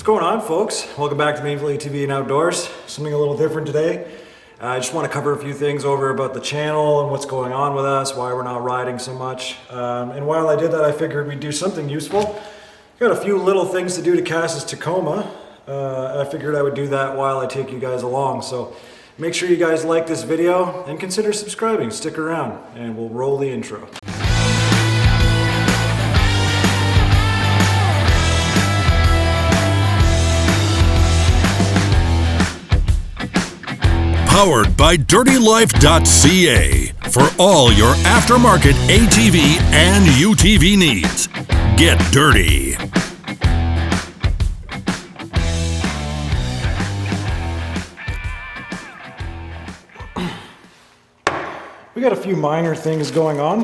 going on, folks? Welcome back to Mainville UTV and Outdoors. Something a little different today. I just want to cover a few things over about the channel and what's going on with us, why we're not riding so much. And while I did that, I figured we'd do something useful. Got a few little things to do to Cass's Tacoma. I figured I would do that while I take you guys along. So make sure you guys like this video and consider subscribing. Stick around and we'll roll the intro. Powered by DirtyLife.ca for all your aftermarket ATV and UTV needs. Get dirty. We got a few minor things going on.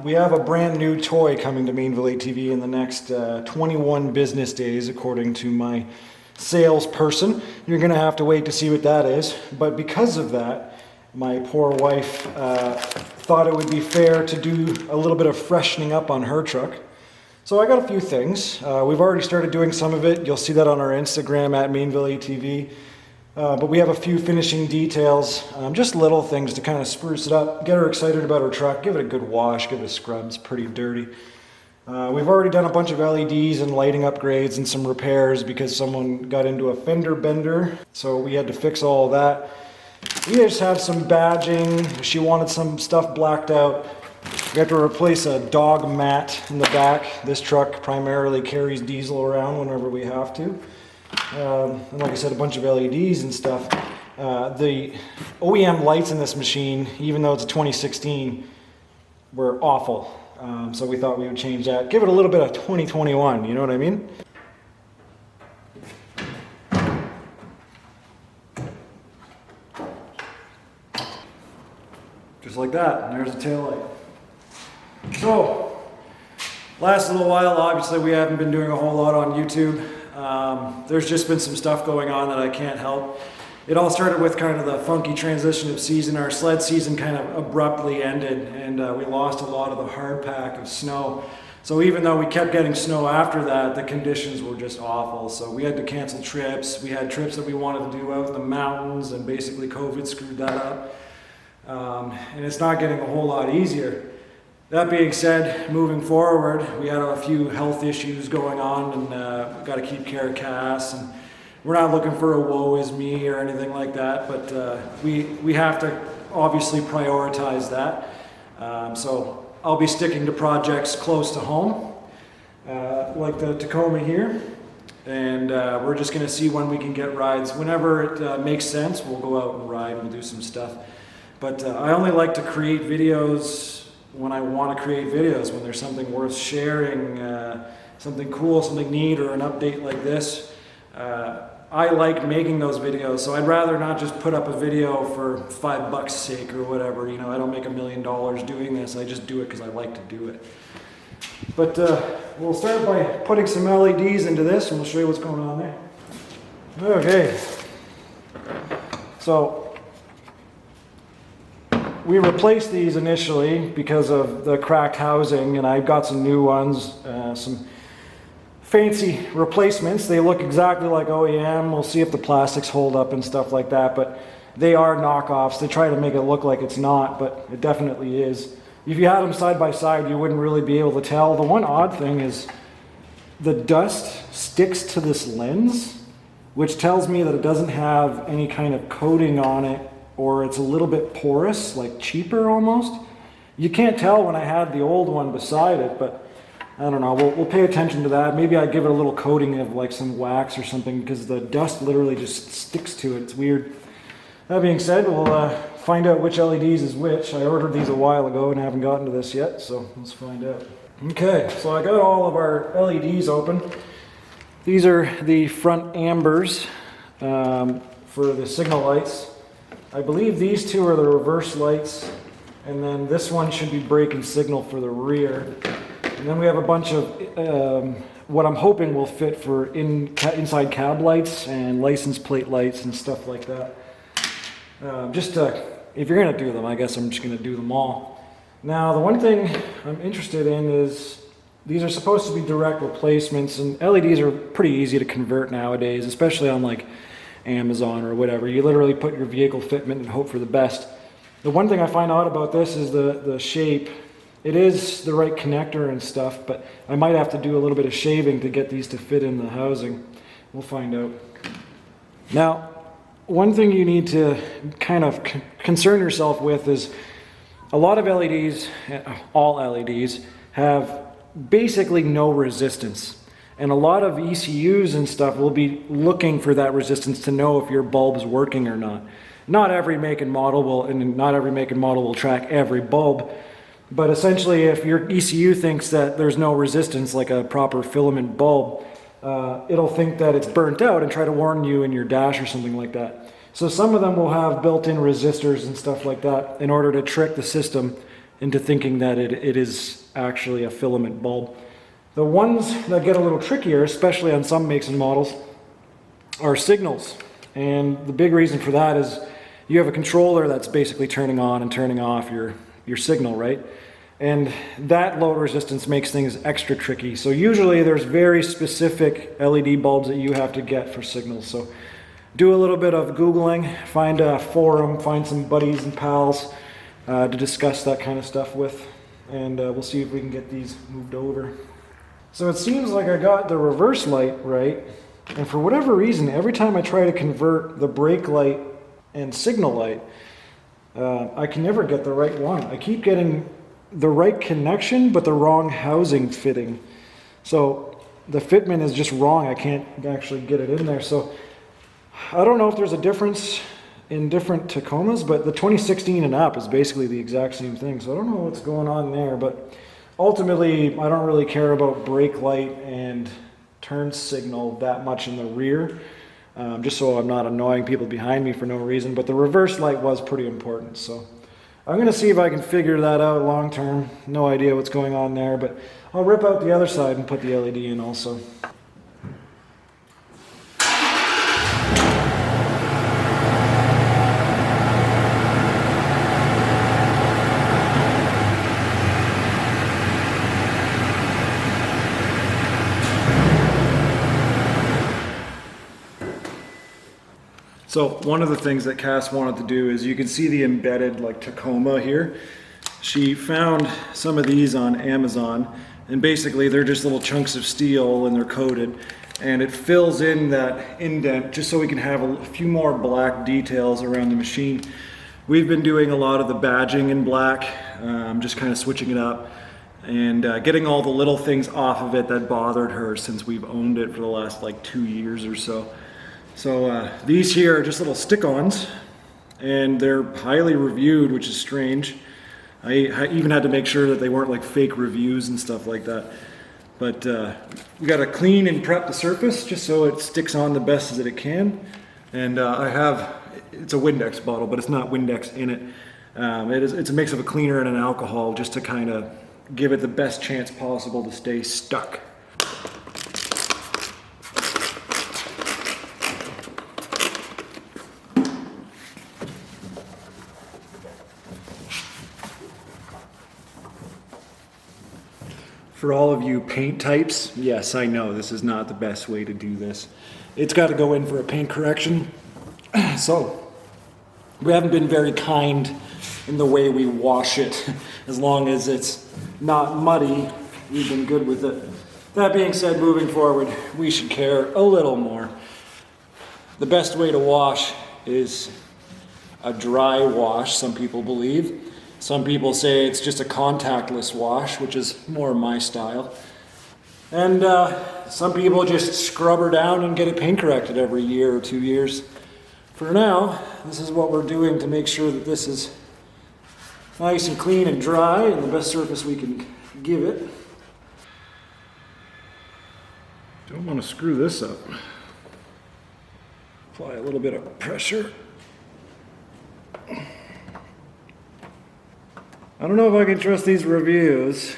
We have a brand new toy coming to Mainville ATV in the next 21 business days, according to my salesperson. You're gonna have to wait to see what that is. But because of that, my poor wife thought it would be fair to do a little bit of freshening up on her truck. So I got a few things. We've already started doing some of it. You'll see that on our Instagram at Mainville ATV. But we have a few finishing details, just little things to kind of spruce it up, get her excited about her truck, give it a good wash, give it a scrub. It's pretty dirty. We've already done a bunch of LEDs and lighting upgrades and some repairs because someone got into a fender bender, so we had to fix all of that. We just have some badging. She wanted some stuff blacked out. We have to replace a dog mat in the back. This truck primarily carries diesel around whenever we have to. And like I said, a bunch of LEDs and stuff. The OEM lights in this machine, even though it's a 2016, were awful. So we thought we would change that. Give it a little bit of 2021, you know what I mean? Just like that, and there's the tail light. So, last little while, obviously we haven't been doing a whole lot on YouTube. There's just been some stuff going on that I can't help. It all started with kind of the funky transition of season. Our sled season kind of abruptly ended and we lost a lot of the hard pack of snow. So even though we kept getting snow after that, the conditions were just awful. So we had to cancel trips. We had trips that we wanted to do out in the mountains and basically COVID screwed that up. And it's not getting a whole lot easier. That being said, moving forward, we had a few health issues going on and we've got to keep care of Cass. And we're not looking for a woe is me or anything like that, but we have to obviously prioritize that. So I'll be sticking to projects close to home, like the Tacoma here, and we're just going to see when we can get rides. Whenever it makes sense, we'll go out and ride and do some stuff. But I only like to create videos when I want to create videos, when there's something worth sharing, something cool, something neat, or an update like this. I like making those videos, so I'd rather not just put up a video for $5 sake or whatever. You know, I don't make $1 million doing this. I just do it because I like to do it. But we'll start by putting some LEDs into this, and we'll show you what's going on there. Okay. So we replaced these initially because of the cracked housing, and I got some new ones, some fancy replacements. They look exactly like OEM. We'll see if the plastics hold up and stuff like that, but they are knockoffs. They try to make it look like it's not, but it definitely is. If you had them side by side, you wouldn't really be able to tell. The one odd thing is the dust sticks to this lens, which tells me that it doesn't have any kind of coating on it, or it's a little bit porous, like cheaper almost. You can't tell when I had the old one beside it, but I don't know, we'll pay attention to that. Maybe I'd give it a little coating of like some wax or something because the dust literally just sticks to it. It's weird. That being said, we'll find out which LEDs is which. I ordered these a while ago and haven't gotten to this yet, so let's find out. Okay, so I got all of our LEDs open. These are the front ambers for the signal lights. I believe these two are the reverse lights, and then this one should be brake and signal for the rear. And then we have a bunch of what I'm hoping will fit for inside cab lights and license plate lights and stuff like that. If you're gonna do them, I guess I'm just gonna do them all. Now, the one thing I'm interested in is these are supposed to be direct replacements, and LEDs are pretty easy to convert nowadays, especially on like Amazon or whatever. You literally put your vehicle fitment and hope for the best. The one thing I find odd about this is the shape. It is the right connector and stuff, but I might have to do a little bit of shaving to get these to fit in the housing. We'll find out. Now, one thing you need to kind of concern yourself with is a lot of LEDs, all LEDs, have basically no resistance. And a lot of ECUs and stuff will be looking for that resistance to know if your bulb's working or not. Not every make and model will track every bulb, but essentially if your ECU thinks that there's no resistance, like a proper filament bulb, it'll think that it's burnt out and try to warn you in your dash or something like that. So some of them will have built-in resistors and stuff like that in order to trick the system into thinking that it is actually a filament bulb. The ones that get a little trickier, especially on some makes and models, are signals. And the big reason for that is you have a controller that's basically turning on and turning off your signal, right? And that low resistance makes things extra tricky. So usually there's very specific LED bulbs that you have to get for signals. So do a little bit of Googling, find a forum, find some buddies and pals to discuss that kind of stuff with. And we'll see if we can get these moved over. So it seems like I got the reverse light right, and for whatever reason, every time I try to convert the brake light and signal light, I can never get the right one. I keep getting the right connection, but the wrong housing fitting. So the fitment is just wrong. I can't actually get it in there. So I don't know if there's a difference in different Tacomas, but the 2016 and up is basically the exact same thing. So I don't know what's going on there, but ultimately, I don't really care about brake light and turn signal that much in the rear, just so I'm not annoying people behind me for no reason. But the reverse light was pretty important. So I'm going to see if I can figure that out long term. No idea what's going on there, but I'll rip out the other side and put the LED in also. So one of the things that Cass wanted to do is you can see the embedded like Tacoma here. She found some of these on Amazon, and basically they're just little chunks of steel and they're coated, and it fills in that indent just so we can have a few more black details around the machine. We've been doing a lot of the badging in black, just kind of switching it up and getting all the little things off of it that bothered her since we've owned it for the last like 2 years or so. So these here are just little stick-ons, and they're highly reviewed, which is strange. I even had to make sure that they weren't like fake reviews and stuff like that. But we got to clean and prep the surface just so it sticks on the best as it can. And it's a Windex bottle, but it's not Windex in it. It's a mix of a cleaner and an alcohol just to kind of give it the best chance possible to stay stuck. For all of you paint types, yes, I know this is not the best way to do this. It's got to go in for a paint correction. So we haven't been very kind in the way we wash it. As long as it's not muddy, we've been good with it. That being said, moving forward, we should care a little more. The best way to wash is a dry wash, some people believe. Some people say it's just a contactless wash, which is more my style. And some people just scrub her down and get it paint corrected every year or 2 years. For now, this is what we're doing to make sure that this is nice and clean and dry and the best surface we can give it. Don't want to screw this up. Apply a little bit of pressure. I don't know if I can trust these reviews.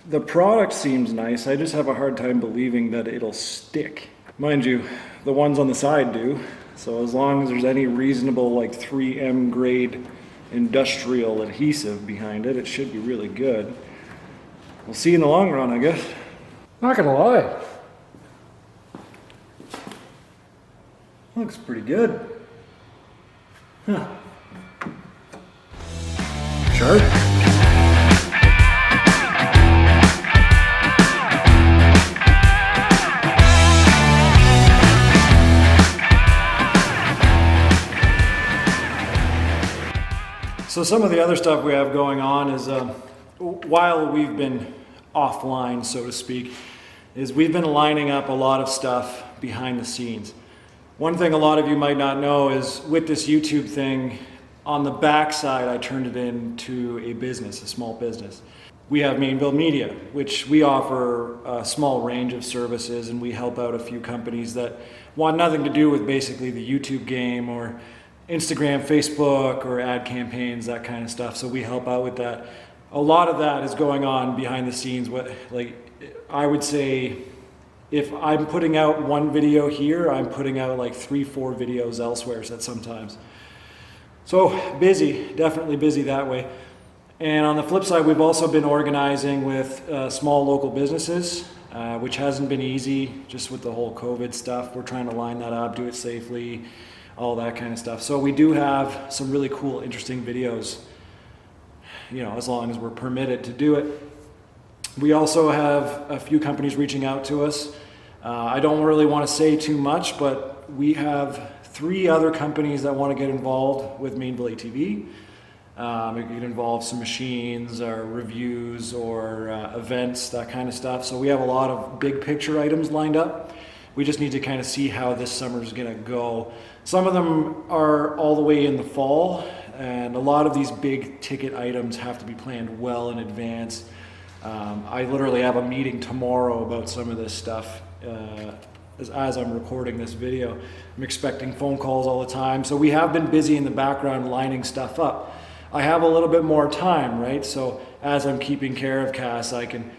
The product seems nice, I just have a hard time believing that it'll stick. Mind you, the ones on the side do, so as long as there's any reasonable like 3M grade industrial adhesive behind it, it should be really good. We'll see in the long run, I guess. Not gonna lie. Looks pretty good. Huh. Sure. So some of the other stuff we have going on is, while we've been offline, so to speak, is we've been lining up a lot of stuff behind the scenes. One thing a lot of you might not know is with this YouTube thing, on the backside, I turned it into a business, a small business. We have Mainville Media, which we offer a small range of services, and we help out a few companies that want nothing to do with basically the YouTube game or Instagram, Facebook, or ad campaigns, that kind of stuff. So we help out with that. A lot of that is going on behind the scenes. Like I would say, if I'm putting out one video here, I'm putting out like 3-4 videos elsewhere sometimes. So busy, definitely busy that way. And on the flip side, we've also been organizing with small local businesses, which hasn't been easy just with the whole COVID stuff. We're trying to line that up, do it safely, all that kind of stuff. So we do have some really cool, interesting videos, you know, as long as we're permitted to do it. We also have a few companies reaching out to us. I don't really want to say too much, but we have 3 other companies that want to get involved with Mainville ATV. It could involve some machines or reviews or events, that kind of stuff. So we have a lot of big picture items lined up. We just need to kind of see how this summer is going to go. Some of them are all the way in the fall, and a lot of these big ticket items have to be planned well in advance. I literally have a meeting tomorrow about some of this stuff as I'm recording this video. I'm expecting phone calls all the time. So we have been busy in the background lining stuff up. I have a little bit more time, right? So as I'm keeping care of Cass, I can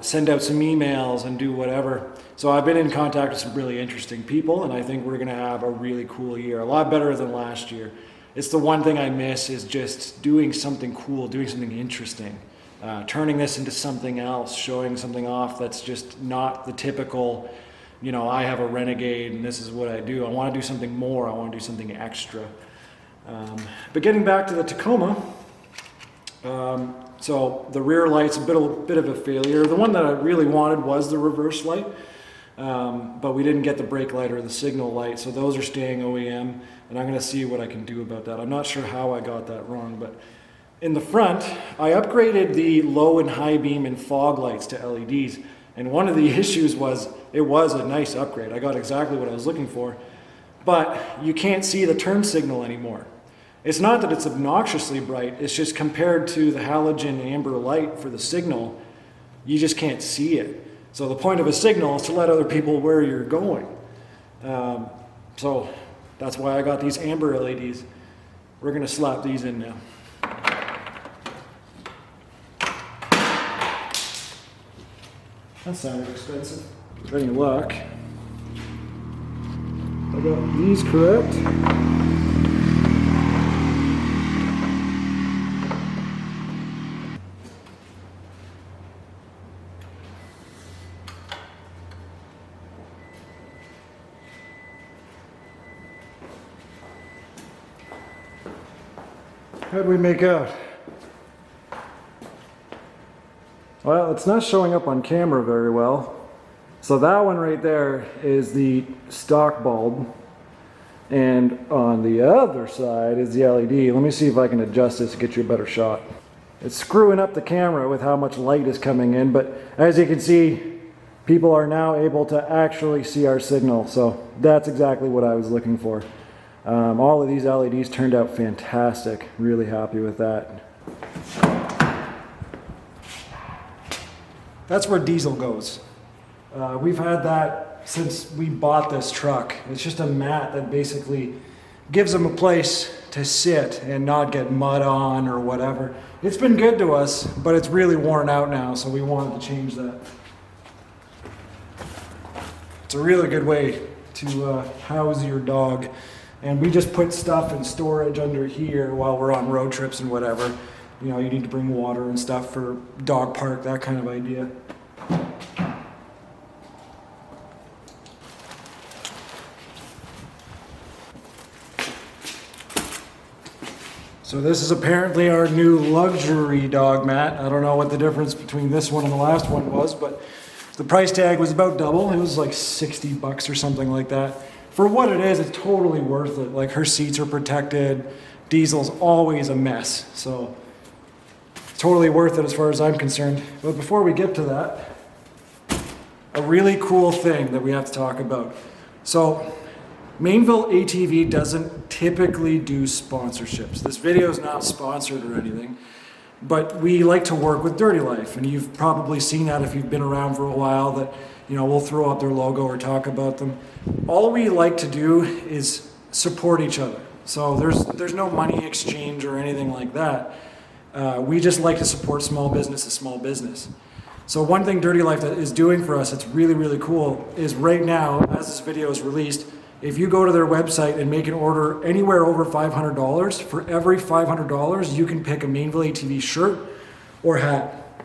send out some emails and do whatever. So I've been in contact with some really interesting people, and I think we're gonna have a really cool year, a lot better than last year. It's the one thing I miss is just doing something cool, doing something interesting, turning this into something else, showing something off that's just not the typical, you know, I have a Renegade and this is what I do. I wanna do something more, I wanna do something extra. But getting back to the Tacoma, so the rear light's a bit of a failure. The one that I really wanted was the reverse light, but we didn't get the brake light or the signal light, so those are staying OEM, and I'm gonna see what I can do about that. I'm not sure how I got that wrong, but in the front, I upgraded the low and high beam and fog lights to LEDs, and one of the issues was it was a nice upgrade. I got exactly what I was looking for, but you can't see the turn signal anymore. It's not that it's obnoxiously bright, it's just compared to the halogen amber light for the signal, you just can't see it. So the point of a signal is to let other people where you're going. So that's why I got these amber LEDs. We're gonna slap these in now. That sounded expensive. With any luck, I got these correct. How'd we make out? Well, it's not showing up on camera very well. So that one right there is the stock bulb. And on the other side is the LED. Let me see if I can adjust this to get you a better shot. It's screwing up the camera with how much light is coming in, but as you can see, people are now able to actually see our signal. So that's exactly what I was looking for. All of these LEDs turned out fantastic. Really happy with that. That's where diesel goes. We've had that since we bought this truck. It's just a mat that basically gives them a place to sit and not get mud on or whatever. It's been good to us, but it's really worn out now, so we wanted to change that. It's a really good way to house your dog. And we just put stuff in storage under here while we're on road trips and whatever. You know, you need to bring water and stuff for dog park, that kind of idea. So this is apparently our new luxury dog mat. I don't know what the difference between this one and the last one was, but the price tag was about double. It was like 60 bucks or something like that. For what it is, it's totally worth it. Like, her seats are protected. Diesel's always a mess. So totally worth it as far as I'm concerned. But before we get to that, a really cool thing that we have to talk about. So Mainville ATV doesn't typically do sponsorships. This video is not sponsored or anything, but we like to work with Dirty Life, and you've probably seen that if you've been around for a while, that, you know, we'll throw up their logo or talk about them. All we like to do is support each other. So there's no money exchange or anything like that. We just like to support small business to small business. So one thing Dirty Life is doing for us that's really, really cool is right now, as this video is released, if you go to their website and make an order anywhere over $500, for every $500, you can pick a Mainville ATV shirt or hat.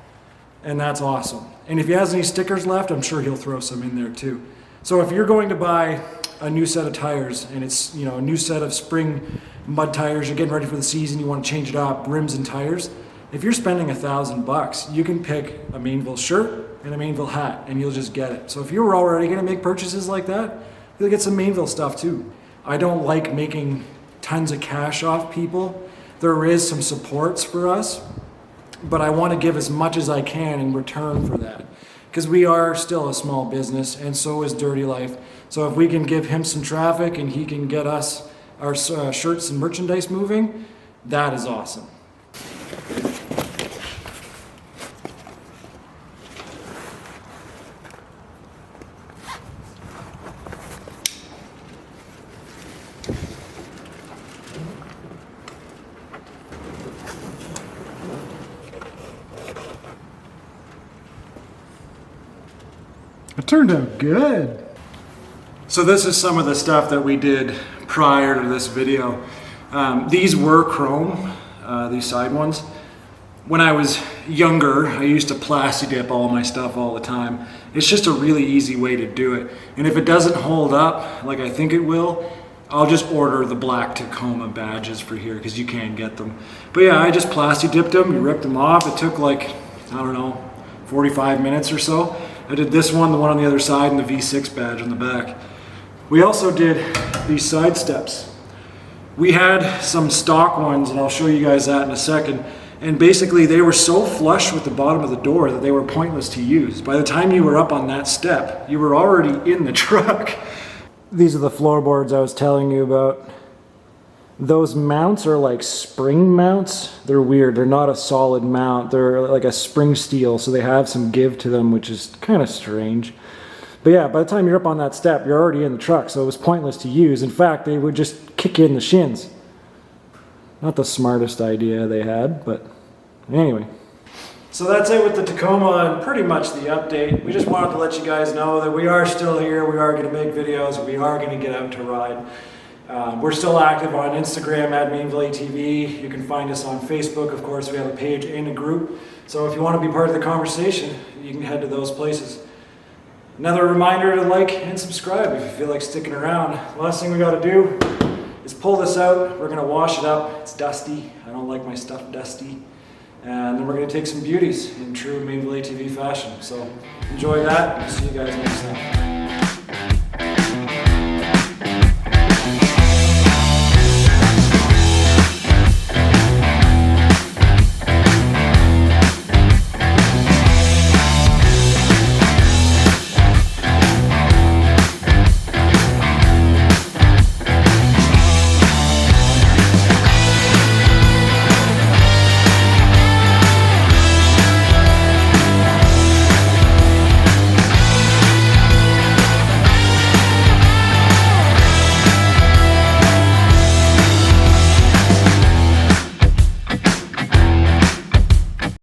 And that's awesome. And if he has any stickers left, I'm sure he'll throw some in there too. So if you're going to buy a new set of tires, and it's, you know, a new set of spring mud tires, you're getting ready for the season, you want to change it up, rims and tires, if you're spending $1,000, you can pick a Mainville shirt and a Mainville hat, and you'll just get it. So if you were already going to make purchases like that, you'll get some Mainville stuff too. I don't like making tons of cash off people. There is some supports for us, but I want to give as much as I can in return for that, because we are still a small business, and so is Dirty Life. So if we can give him some traffic and he can get us our shirts and merchandise moving, that is awesome. It turned out good. So this is some of the stuff that we did prior to this video. These were chrome, these side ones. When I was younger, I used to plasti dip all my stuff all the time. It's just a really easy way to do it. And if it doesn't hold up like I think it will, I'll just order the black Tacoma badges for here, because you can get them. But yeah, I just plasti dipped them, you ripped them off. It took like, I don't know, 45 minutes or so. I did this one, the one on the other side, and the V6 badge on the back. We also did these side steps. We had some stock ones, and I'll show you guys that in a second. And basically they were so flush with the bottom of the door that they were pointless to use. By the time you were up on that step, you were already in the truck. These are the floorboards I was telling you about. Those mounts are like spring mounts. They're weird. They're not a solid mount. They're like a spring steel, so they have some give to them, which is kind of strange. But yeah, by the time you're up on that step, you're already in the truck, so it was pointless to use. In fact, they would just kick you in the shins. Not the smartest idea they had, but anyway. So that's it with the Tacoma and pretty much the update. We just wanted to let you guys know that we are still here. We are going to make videos. We are going to get out to ride. We're still active on Instagram at Mainville ATV. You can find us on Facebook. Of course, we have a page and a group. So if you want to be part of the conversation, you can head to those places. Another reminder to like and subscribe if you feel like sticking around. Last thing we got to do is pull this out. We're going to wash it up. It's dusty. I don't like my stuff dusty. And then we're going to take some beauties in true Mainville ATV fashion. So enjoy that, and see you guys next time.